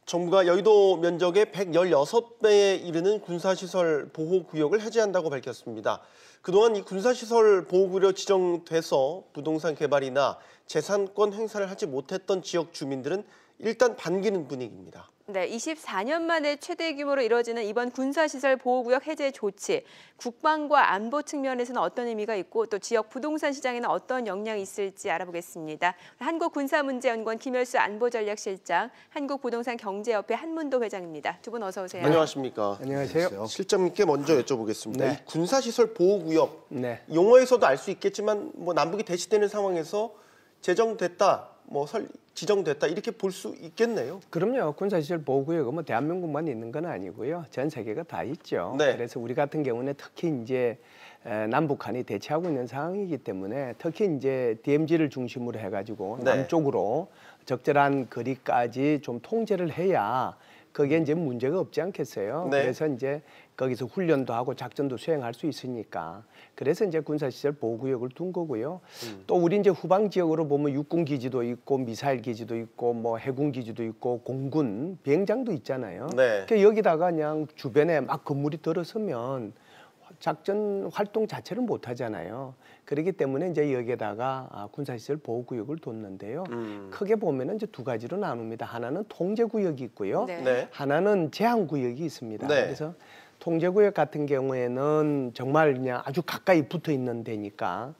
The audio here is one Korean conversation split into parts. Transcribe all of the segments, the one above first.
정부가 여의도 면적의 116배에 이르는 군사시설 보호구역을 해제한다고 밝혔습니다. 그동안 이 군사시설 보호구역 지정돼서 부동산 개발이나 재산권 행사를 하지 못했던 지역 주민들은 일단 반기는 분위기입니다. 네, 24년 만에 최대 규모로 이뤄지는 이번 군사시설 보호구역 해제 조치, 국방과 안보 측면에서는 어떤 의미가 있고 또 지역 부동산 시장에는 어떤 영향이 있을지 알아보겠습니다. 한국군사문제연구원 김열수 안보전략실장, 한국부동산경제협회 한문도 회장입니다. 두 분 어서 오세요. 안녕하십니까. 안녕하세요. 실장님께 먼저 여쭤보겠습니다. 네. 이 군사시설 보호구역, 네. 용어에서도 알 수 있겠지만 뭐 남북이 대치되는 상황에서 제정됐다, 지정됐다 이렇게 볼 수 있겠네요. 그럼요. 군사시설 보호구역은 뭐 대한민국만 있는 건 아니고요. 전 세계가 다 있죠. 네. 그래서 우리 같은 경우는 특히 이제 남북한이 대치하고 있는 상황이기 때문에 특히 이제 DMZ를 중심으로 해가지고 네. 남쪽으로 적절한 거리까지 좀 통제를 해야 거기에 이제 문제가 없지 않겠어요. 네. 그래서 이제 거기서 훈련도 하고 작전도 수행할 수 있으니까 그래서 이제 군사시설 보호구역을 둔 거고요. 또 우리 이제 후방 지역으로 보면 육군 기지도 있고 미사일 기지도 있고 뭐 해군 기지도 있고 공군 비행장도 있잖아요. 네. 그러니까 여기다가 그냥 주변에 막 건물이 들어서면 작전 활동 자체를 못 하잖아요. 그렇기 때문에 이제 여기에다가 군사시설 보호구역을 뒀는데요. 크게 보면은 이제 두 가지로 나눕니다. 하나는 통제구역이 있고요. 네. 네. 하나는 제한구역이 있습니다. 네. 그래서 통제구역 같은 경우에는 정말 그냥 아주 가까이 붙어 있는 데니까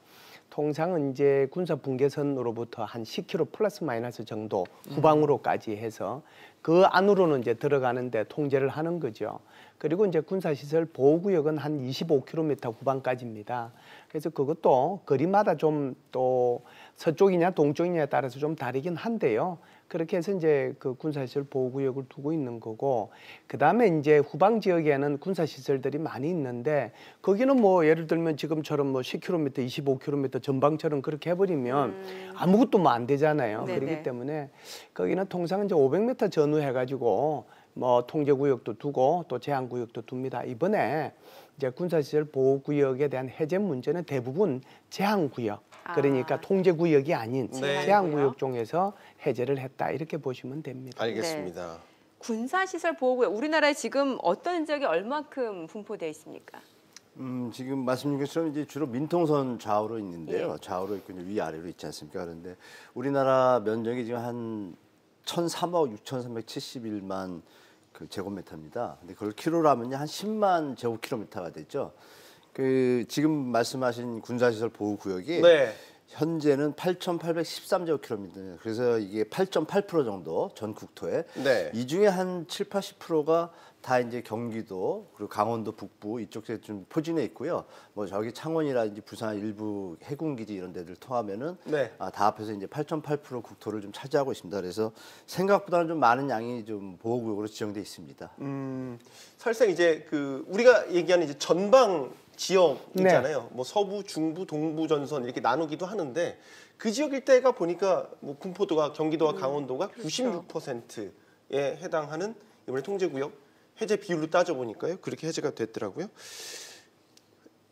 통상은 이제 군사 분계선으로부터 한 10km 플러스 마이너스 정도 후방으로까지 해서 그 안으로는 이제 들어가는데 통제를 하는 거죠. 그리고 이제 군사시설 보호구역은 한 25km 후방까지입니다. 그래서 그것도 거리마다 좀 또 서쪽이냐 동쪽이냐에 따라서 좀 다르긴 한데요. 그렇게 해서 이제 그 군사시설 보호구역을 두고 있는 거고, 그 다음에 이제 후방 지역에는 군사시설들이 많이 있는데 거기는 뭐 예를 들면 지금처럼 뭐 10km, 25km 전방처럼 그렇게 해버리면 아무것도 뭐 안 되잖아요. 네네. 그렇기 때문에 거기는 통상 이제 500m 전후해가지고 뭐 통제구역도 두고 또 제한구역도 둡니다. 이번에 이제 군사시설 보호구역에 대한 해제 문제는 대부분 제한구역, 그러니까 통제구역이 아닌 네. 제한구역 중에서 해제를 했다 이렇게 보시면 됩니다. 알겠습니다. 군사시설 보호구역, 우리나라에 지금 어떤 지역이 얼마큼 분포되어 있습니까? 지금 말씀드린 것처럼 이제 주로 민통선 좌우로 있는데요. 예. 좌우로 있고 이제 위아래로 있지 않습니까? 그런데 우리나라 면적이 지금 한 1,003억 6,371만 그 제곱미터입니다. 근데 그걸 킬로로 하면요 한 10만 제곱킬로미터가 되죠. 그 지금 말씀하신 군사시설 보호구역이 네. 현재는 8,813제곱킬로미터. 그래서 이게 8.8% 정도 전 국토에. 네. 이 중에 한 7, 80%가 다 이제 경기도 그리고 강원도 북부 이쪽에 좀 포진해 있고요. 뭐 저기 창원이라든지 부산 일부 해군기지 이런 데들 통하면은 네. 다 합해서 이제 8.8% 국토를 좀 차지하고 있습니다. 그래서 생각보다는 좀 많은 양이 좀 보호구역으로 지정돼 있습니다. 사실상 이제 그 우리가 얘기하는 이제 전방 지역 네. 있잖아요. 뭐 서부, 중부, 동부 전선 이렇게 나누기도 하는데 그 지역 일대가 보니까 뭐 군포도가 경기도와 강원도가 96%에 해당하는 이번에 통제구역 해제 비율로 따져보니까요. 그렇게 해제가 됐더라고요.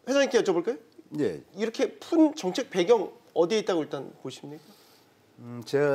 회장님께 여쭤볼까요? 예. 이렇게 푼 정책 배경 어디에 있다고 일단 보십니까?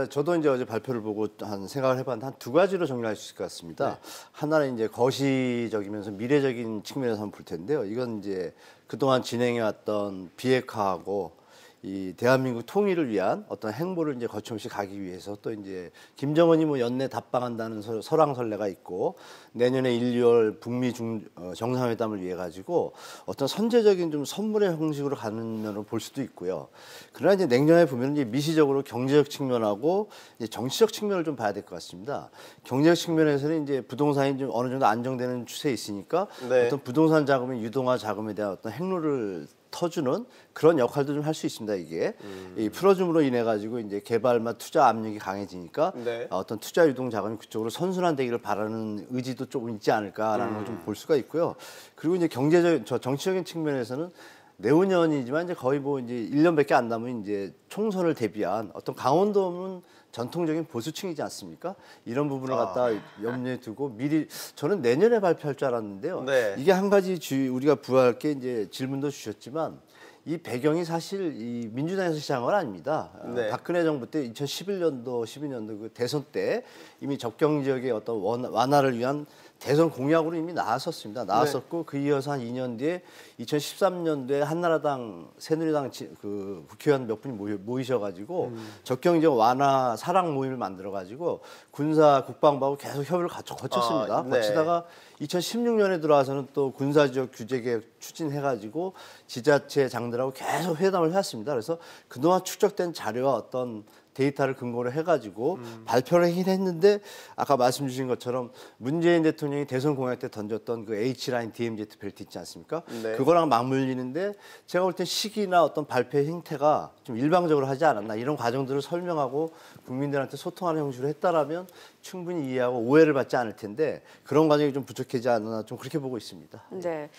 저도 이제 어제 발표를 보고 한 생각을 해봤는데 한 두 가지로 정리할 수 있을 것 같습니다. 네. 하나는 이제 거시적이면서 미래적인 측면에서 한번 볼 텐데요. 이건 이제 그동안 진행해왔던 비핵화하고 이 대한민국 통일을 위한 어떤 행보를 이제 거침없이 가기 위해서 또 이제 김정은이 뭐 연내 답방한다는 설왕설래가 있고 내년에 1, 2월 북미 정상회담을 위해 가지고 어떤 선제적인 좀 선물의 형식으로 가는 면으로 볼 수도 있고요. 그러나 이제 냉정하게 보면 이제 미시적으로 경제적 측면하고 이제 정치적 측면을 좀 봐야 될 것 같습니다. 경제적 측면에서는 이제 부동산이 좀 어느 정도 안정되는 추세에 있으니까 네. 어떤 부동산 자금의 유동화 자금에 대한 어떤 행로를 터주는 그런 역할도 좀 할 수 있습니다. 이게 이 풀어줌으로 인해 가지고 이제 개발과 투자 압력이 강해지니까 네. 어떤 투자 유동 자금이 그쪽으로 선순환되기를 바라는 의지도 조금 있지 않을까라는 걸 좀 볼 수가 있고요. 그리고 이제 정치적인 측면에서는 내후년이지만 이제 거의 뭐 이제 1년밖에 안 남은 이제 총선을 대비한 어떤 강원도는 전통적인 보수층이지 않습니까? 이런 부분을 갖다 염려에 두고 미리 저는 내년에 발표할 줄 알았는데요. 네. 이게 한 가지 우리가 부여할 게 이제 질문도 주셨지만 이 배경이 사실 이 민주당에서 시작한 건 아닙니다. 네. 박근혜 정부 때 2011년도, 12년도 그 대선 때 이미 접경 지역의 어떤 완화를 위한 대선 공약으로 이미 나왔었습니다. 나왔었고 그 이어서 한 2년 뒤에 2013년도에 한나라당, 새누리당 그 국회의원 몇 분이 모이셔가지고 접경 지역 완화 사랑 모임을 만들어가지고 군사 국방부하고 계속 협의를 거쳤습니다. 네. 거치다가 2016년에 들어와서는 또 군사지역 규제계획 추진해가지고 지자체장들하고 계속 회담을 해왔습니다. 그래서 그동안 축적된 자료와 어떤 데이터를 근거로 해가지고 발표를 하긴 했는데 아까 말씀 주신 것처럼 문재인 대통령이 대선 공약 때 던졌던 그 H라인 DMZ 벨트 있지 않습니까? 네. 그거랑 맞물리는데 제가 볼 때 시기나 어떤 발표 형태가 좀 일방적으로 하지 않았나 이런 과정들을 설명하고 국민들한테 소통하는 형식으로 했다라면 충분히 이해하고 오해를 받지 않을 텐데 그런 과정이 좀 부족하지 않나 좀 그렇게 보고 있습니다. 네.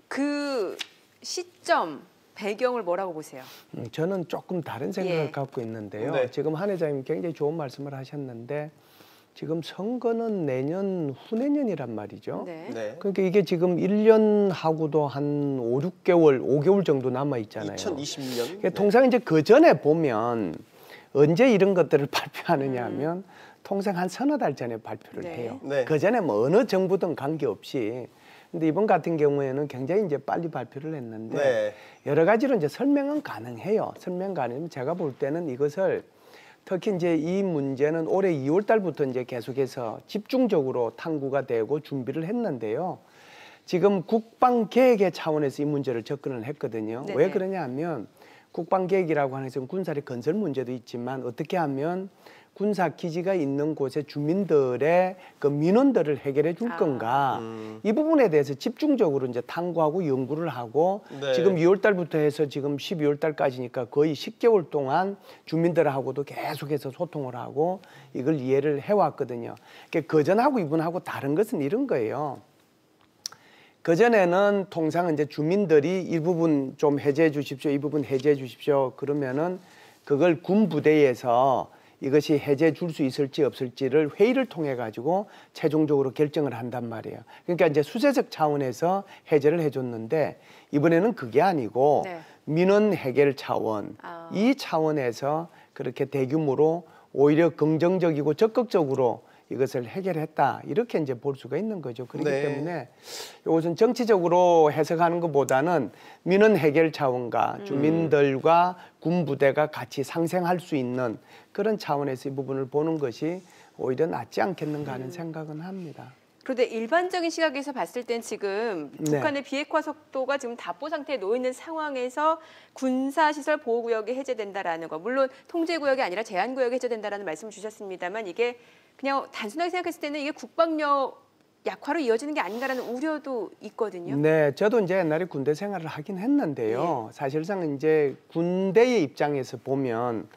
그 시점 배경을 뭐라고 보세요? 저는 조금 다른 생각을 예. 갖고 있는데요. 네. 지금 한 회장님 굉장히 좋은 말씀을 하셨는데 지금 선거는 내년 후내년이란 말이죠. 네. 네. 그러니까 이게 지금 1년하고도 한 5, 6개월, 5개월 정도 남아 있잖아요. 2020년. 통상 이제 그 전에 보면 언제 이런 것들을 발표하느냐 하면 통상 한 서너 달 전에 발표를 네. 해요. 네. 그 전에 뭐 어느 정부든 관계없이. 근데 이번 같은 경우에는 굉장히 이제 빨리 발표를 했는데 네. 여러 가지로 이제 설명은 가능해요. 설명 가능하면 제가 볼 때는 이것을 특히 이제 이 문제는 올해 2월 달부터 이제 계속해서 집중적으로 탐구가 되고 준비를 했는데요. 지금 국방계획의 차원에서 이 문제를 접근을 했거든요. 네네. 왜 그러냐 하면 국방계획이라고 하는 것은 군사의 건설 문제도 있지만 어떻게 하면 군사 기지가 있는 곳의 주민들의 그 민원들을 해결해 줄 건가 이 부분에 대해서 집중적으로 이제 탐구하고 연구를 하고 네. 지금 2월 달부터 해서 지금 12월 달까지니까 거의 10개월 동안 주민들하고도 계속해서 소통을 하고 이걸 이해를 해왔거든요. 그러니까 그전하고 이분하고 다른 것은 이런 거예요. 그전에는 통상 이제 주민들이 이 부분 좀 해제해 주십시오, 이 부분 해제해 주십시오 그러면은 그걸 군 부대에서 이것이 해제해 줄 수 있을지 없을지를 회의를 통해 가지고 최종적으로 결정을 한단 말이에요. 그러니까 이제 수세적 차원에서 해제를 해줬는데 이번에는 그게 아니고 네. 민원 해결 차원 이 차원에서 그렇게 대규모로 오히려 긍정적이고 적극적으로 이것을 해결했다 이렇게 이제 볼 수가 있는 거죠. 그렇기 네. 때문에 이것은 정치적으로 해석하는 것보다는 민원 해결 차원과 주민들과 군 부대가 같이 상생할 수 있는 그런 차원에서 이 부분을 보는 것이 오히려 낫지 않겠는가 하는 생각은 합니다. 그런데 일반적인 시각에서 봤을 땐 지금 네. 북한의 비핵화 속도가 지금 답보 상태에 놓여 있는 상황에서 군사시설 보호구역이 해제된다라는 거. 물론 통제구역이 아니라 제한구역이 해제된다라는 말씀 주셨습니다만 이게 그냥 단순하게 생각했을 때는 이게 국방력 약화로 이어지는 게 아닌가라는 우려도 있거든요. 네, 저도 이제 옛날에 군대 생활을 하긴 했는데요. 사실상 이제 군대의 입장에서 보면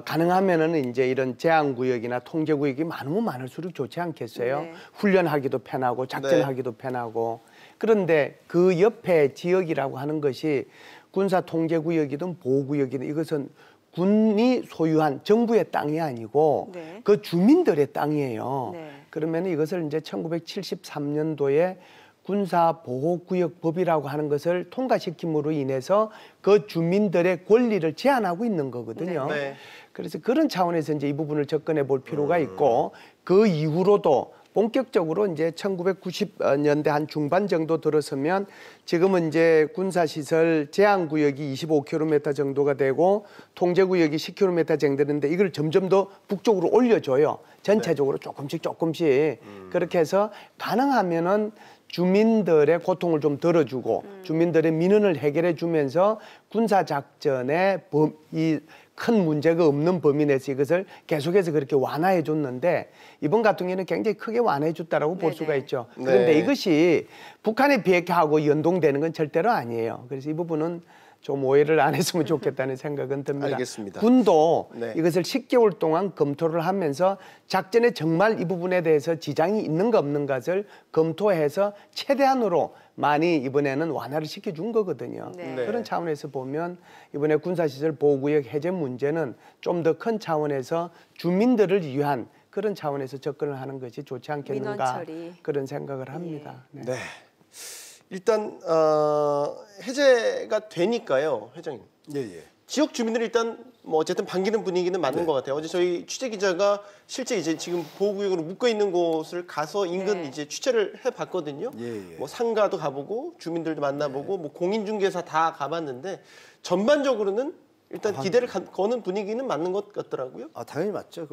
가능하면은 이제 이런 제한구역이나 통제구역이 많으면 많을수록 좋지 않겠어요? 네. 훈련하기도 편하고 작전하기도 편하고 그런데 그 옆에 지역이라고 하는 것이 군사 통제구역이든 보호구역이든 이것은 군이 소유한 정부의 땅이 아니고 네. 그 주민들의 땅이에요. 네. 그러면 이것을 이제 1973년도에 군사보호구역법이라고 하는 것을 통과시킴으로 인해서 그 주민들의 권리를 제한하고 있는 거거든요. 네. 그래서 그런 차원에서 이제 이 부분을 접근해 볼 필요가 있고 그 이후로도 본격적으로 이제 1990년대 한 중반 정도 들어서면 지금은 이제 군사시설 제한구역이 25km 정도가 되고 통제구역이 10km 정도 되는데 이걸 점점 더 북쪽으로 올려줘요. 전체적으로 조금씩 그렇게 해서 가능하면은 주민들의 고통을 좀 덜어주고 주민들의 민원을 해결해 주면서 군사작전에 이 큰 문제가 없는 범위 내에서 이것을 계속해서 그렇게 완화해 줬는데 이번 같은 경우에는 굉장히 크게 완화해 줬다라고 볼 수가 있죠. 그런데 네. 이것이 북한의 비핵화하고 연동되는 건 절대로 아니에요. 그래서 이 부분은 좀 오해를 안 했으면 좋겠다는 생각은 듭니다. 알겠습니다. 군도 네. 이것을 10개월 동안 검토를 하면서 작전에 정말 이 부분에 대해서 지장이 있는가 없는 것을 검토해서 최대한으로 많이 이번에는 완화를 시켜준 거거든요. 네. 네. 그런 차원에서 보면 이번에 군사시설 보호구역 해제 문제는 좀 더 큰 차원에서 주민들을 위한 그런 차원에서 접근을 하는 것이 좋지 않겠는가 민원 처리. 그런 생각을 합니다. 네. 네. 일단 해제가 되니까요, 회장님. 예. 지역 주민들이 일단 뭐 어쨌든 반기는 분위기는 맞는 것 같아요. 어제 저희 취재 기자가 실제 이제 지금 보호구역으로 묶여 있는 곳을 가서 인근 이제 취재를 해봤거든요. 뭐 상가도 가보고 주민들도 만나보고 뭐 공인중개사 다 가봤는데 전반적으로는 일단 기대를 거는 분위기는 맞는 것 같더라고요. 당연히 맞죠.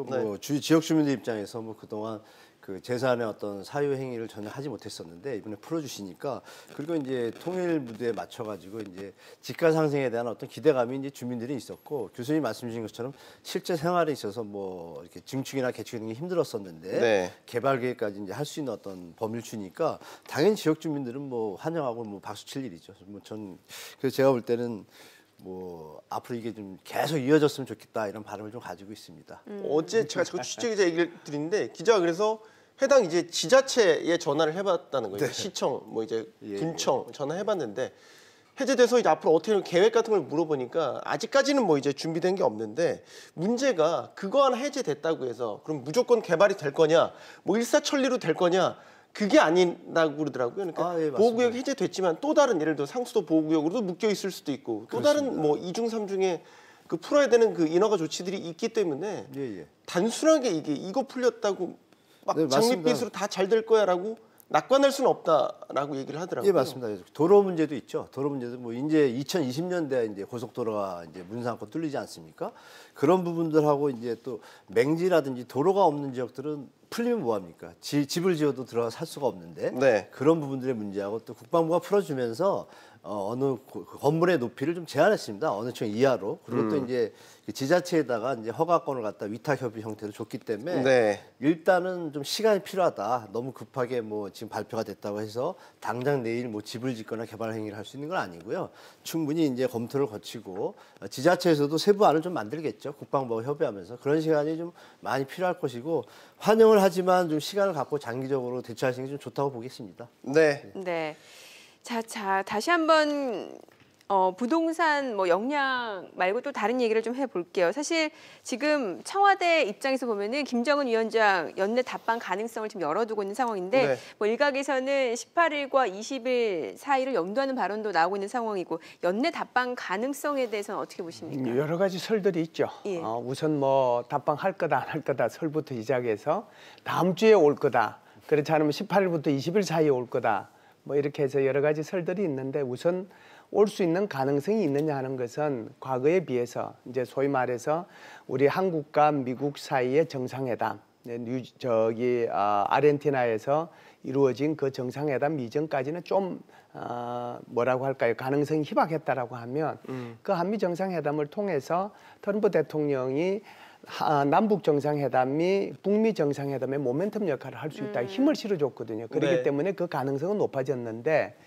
지역 주민들 입장에서 뭐 그동안 그 재산의 어떤 사유 행위를 전혀 하지 못했었는데 이번에 풀어주시니까 그리고 이제 통일 무드에 맞춰가지고 이제 집가 상승에 대한 어떤 기대감이 이제 주민들이 있었고 교수님 말씀 주신 것처럼 실제 생활에 있어서 뭐 이렇게 증축이나 개축이는 게 힘들었었는데 개발 계획까지 이제 할 수 있는 어떤 범위를 주니까 당연히 지역 주민들은 뭐 환영하고 뭐 박수 칠 일이죠. 뭐 전 그래서 제가 볼 때는 뭐 앞으로 이게 좀 계속 이어졌으면 좋겠다 이런 바람을 좀 가지고 있습니다. 어제 제가 자꾸 취재 기자 얘기를 드리는데 기자가 그래서 해당 이제 지자체에 전화를 해봤다는 거예요. 시청, 뭐 이제 군청 전화해봤는데 해제돼서 이제 앞으로 어떻게 계획 같은 걸 물어보니까 아직까지는 뭐 이제 준비된 게 없는데 문제가 그거 하나 해제됐다고 해서 그럼 무조건 개발이 될 거냐, 뭐 일사천리로 될 거냐. 그게 아니라고 그러더라고요. 그러니까 보호구역 해제됐지만 또 다른 예를 들어 상수도 보호구역으로도 묶여 있을 수도 있고 또 다른 뭐 이중 삼중에 그 풀어야 되는 그 인허가 조치들이 있기 때문에 단순하게 이거 풀렸다고 막 장밋빛으로 다 잘 될 거야라고 낙관할 수는 없다라고 얘기를 하더라고요. 예, 맞습니다. 도로 문제도 있죠. 도로 문제도 뭐 이제 2020년대 이제 고속도로가 이제 문 삼고 뚫리지 않습니까? 그런 부분들하고 이제 또 맹지라든지 도로가 없는 지역들은 풀리면 뭐 합니까? 집을 지어도 들어가 살 수가 없는데 그런 부분들의 문제하고 또 국방부가 풀어주면서 어느 건물의 높이를 좀 제한했습니다. 어느 층 이하로. 그리고 또 이제 지자체에다가 이제 허가권을 갖다 위탁 협의 형태로 줬기 때문에 일단은 좀 시간이 필요하다. 너무 급하게 뭐 지금 발표가 됐다고 해서 당장 내일 뭐 집을 짓거나 개발 행위를 할 수 있는 건 아니고요. 충분히 이제 검토를 거치고 지자체에서도 세부안을 좀 만들겠죠. 국방부와 협의하면서 그런 시간이 좀 많이 필요할 것이고 환영을 하지만 좀 시간을 갖고 장기적으로 대처하시는 게 좀 좋다고 보겠습니다. 네. 자, 다시 한번 부동산 뭐 역량 말고 또 다른 얘기를 좀 해볼게요. 사실 지금 청와대 입장에서 보면은 김정은 위원장 연내 답방 가능성을 지금 열어두고 있는 상황인데 뭐 일각에서는 18일과 20일 사이를 염두하는 발언도 나오고 있는 상황이고 연내 답방 가능성에 대해서는 어떻게 보십니까? 여러 가지 설들이 있죠. 우선 뭐 답방할 거다 안 할 거다 설부터 시작해서 다음 주에 올 거다. 그렇지 않으면 18일부터 20일 사이에 올 거다. 뭐 이렇게 해서 여러 가지 설들이 있는데 우선 올 수 있는 가능성이 있느냐 하는 것은 과거에 비해서 이제 소위 말해서 우리 한국과 미국 사이의 정상회담, 아르헨티나에서 이루어진 그 정상회담 이전까지는 좀 뭐라고 할까요? 가능성이 희박했다라고 하면 그 한미 정상회담을 통해서 트럼프 대통령이 남북 정상회담이 북미 정상회담의 모멘텀 역할을 할 수 있다 힘을 실어줬거든요. 그렇기 때문에 그 가능성은 높아졌는데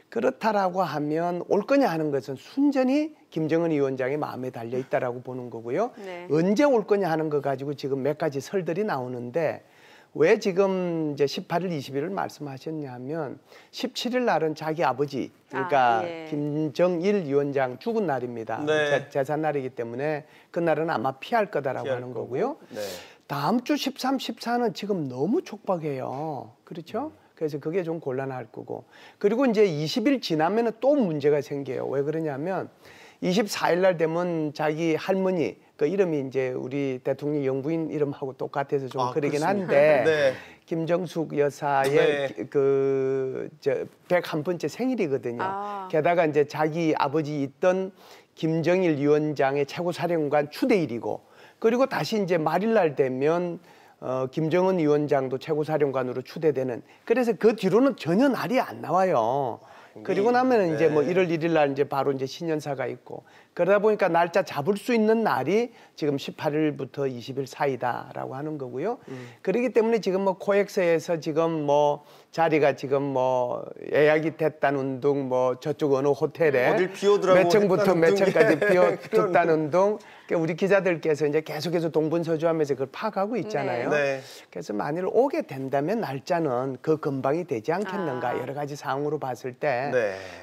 그렇다라고 하면 올 거냐 하는 것은 순전히 김정은 위원장의 마음에 달려 있다라고 보는 거고요. 언제 올 거냐 하는 거 가지고 지금 몇 가지 설들이 나오는데 왜 지금 이제 18일, 20일을 말씀하셨냐면 17일 날은 자기 아버지 그러니까 김정일 위원장 죽은 날입니다. 재산 날이기 때문에 그날은 아마 피할 거다라고 하는 거고요. 다음 주 13, 14는 지금 너무 촉박해요. 그렇죠? 그래서 그게 좀 곤란할 거고. 그리고 이제 20일 지나면은 또 문제가 생겨요. 왜 그러냐면 24일 날 되면 자기 할머니 그 이름이 이제 우리 대통령 영부인 이름하고 똑같아서 좀 그러긴 한데 김정숙 여사의 그 101번째 생일이거든요. 게다가 이제 자기 아버지 있던 김정일 위원장의 최고사령관 추대일이고 그리고 다시 이제 말일날 되면 김정은 위원장도 최고사령관으로 추대되는 그래서 그 뒤로는 전혀 날이 안 나와요. 그리고 나면 이제 뭐 1월 1일 날 이제 바로 이제 신년사가 있고 그러다 보니까 날짜 잡을 수 있는 날이 지금 18일부터 20일 사이다라고 하는 거고요. 그렇기 때문에 지금 뭐 코엑스에서 지금 뭐 자리가 지금 뭐 예약이 됐다는 둥 뭐 저쪽 어느 호텔에 어딜 비워두라고 몇 층부터 몇 층까지 비워뒀다는 둥 우리 기자들께서 이제 계속해서 동분서주하면서 그걸 파악하고 있잖아요. 그래서 만일 오게 된다면 날짜는 그 근방이 되지 않겠는가 여러 가지 상황으로 봤을 때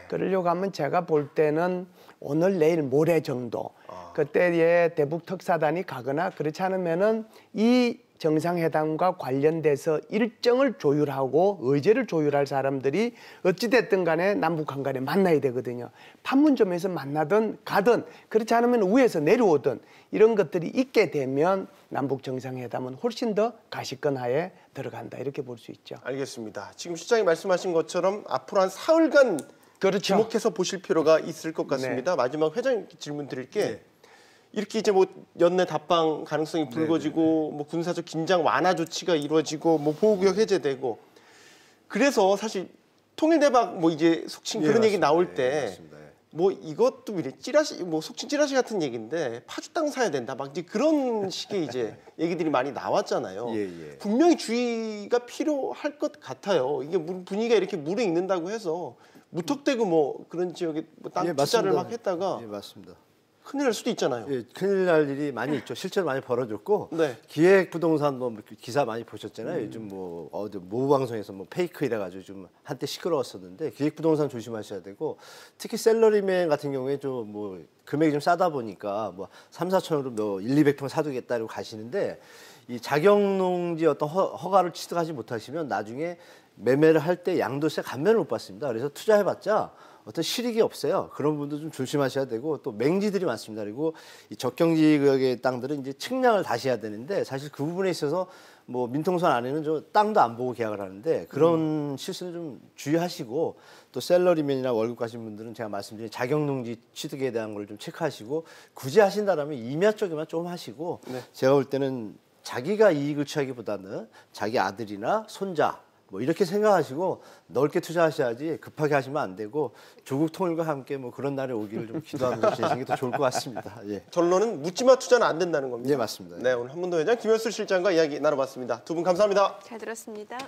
그러려고 하면 제가 볼 때는 오늘 내일 모레 정도 그때에 대북 특사단이 가거나 그렇지 않으면은 이 정상회담과 관련돼서 일정을 조율하고 의제를 조율할 사람들이 어찌됐든 간에 남북한 간에 만나야 되거든요. 판문점에서 만나든 가든 그렇지 않으면 위에서 내려오든 이런 것들이 있게 되면 남북 정상회담은 훨씬 더 가시권하에 들어간다 이렇게 볼 수 있죠. 알겠습니다. 지금 시장이 말씀하신 것처럼 앞으로 한 사흘간 그렇죠. 주목해서 보실 필요가 있을 것 같습니다. 네. 마지막 회장 질문 드릴게. 이렇게 이제 뭐 연내 답방 가능성이 불거지고 뭐 군사적 긴장 완화 조치가 이루어지고 뭐 보호구역 해제되고 그래서 사실 통일대박 뭐 이제 속칭 그런 얘기 나올 때 뭐 이것도 이래 찌라시 뭐 속칭 찌라시 같은 얘기인데 파주땅 사야 된다 막 이제 그런 식의 이제 얘기들이 많이 나왔잖아요. 분명히 주의가 필요할 것 같아요. 이게 분위기가 이렇게 무르익는다고 해서 무턱대고 뭐 그런 지역에 뭐 땅 투자를 막 했다가 맞습니다. 큰일 날 수도 있잖아요. 예, 큰일 날 일이 많이 있죠. 실제로 많이 벌어졌고 네. 기획부동산 뭐 기사 많이 보셨잖아요. 요즘 뭐 어디 모부 방송에서 뭐 페이크 이래가지고 좀 한때 시끄러웠었는데 기획부동산 조심하셔야 되고 특히 셀러리맨 같은 경우에 좀 뭐 금액이 좀 싸다 보니까 뭐 3, 4천으로 뭐 1, 200평 사두겠다고 가시는데 이 자격농지 어떤 허가를 취득하지 못하시면 나중에 매매를 할 때 양도세 감면을 못 받습니다. 그래서 투자해봤자 어떤 실익이 없어요. 그런 분도 좀 조심하셔야 되고 또 맹지들이 많습니다. 그리고 이 적경지 구역의 땅들은 이제 측량을 다시 해야 되는데 사실 그 부분에 있어서 뭐 민통선 안에는 저 땅도 안 보고 계약을 하는데 그런 실수는 좀 주의하시고 또 셀러리맨이나 월급 가신 분들은 제가 말씀드린 자격농지 취득에 대한 걸 좀 체크하시고 굳이 하신다라면 임야 쪽에만 좀 하시고 제가 볼 때는 자기가 이익을 취하기보다는 자기 아들이나 손자 뭐 이렇게 생각하시고 넓게 투자하셔야지 급하게 하시면 안 되고 조국 통일과 함께 뭐 그런 날이 오기를 좀 기도하면서 지내시는 게 더 좋을 것 같습니다. 예. 결론은 묻지마 투자는 안 된다는 겁니다. 네, 맞습니다. 네, 오늘 한문도 회장 김현수 실장과 이야기 나눠봤습니다. 두 분 감사합니다. 잘 들었습니다.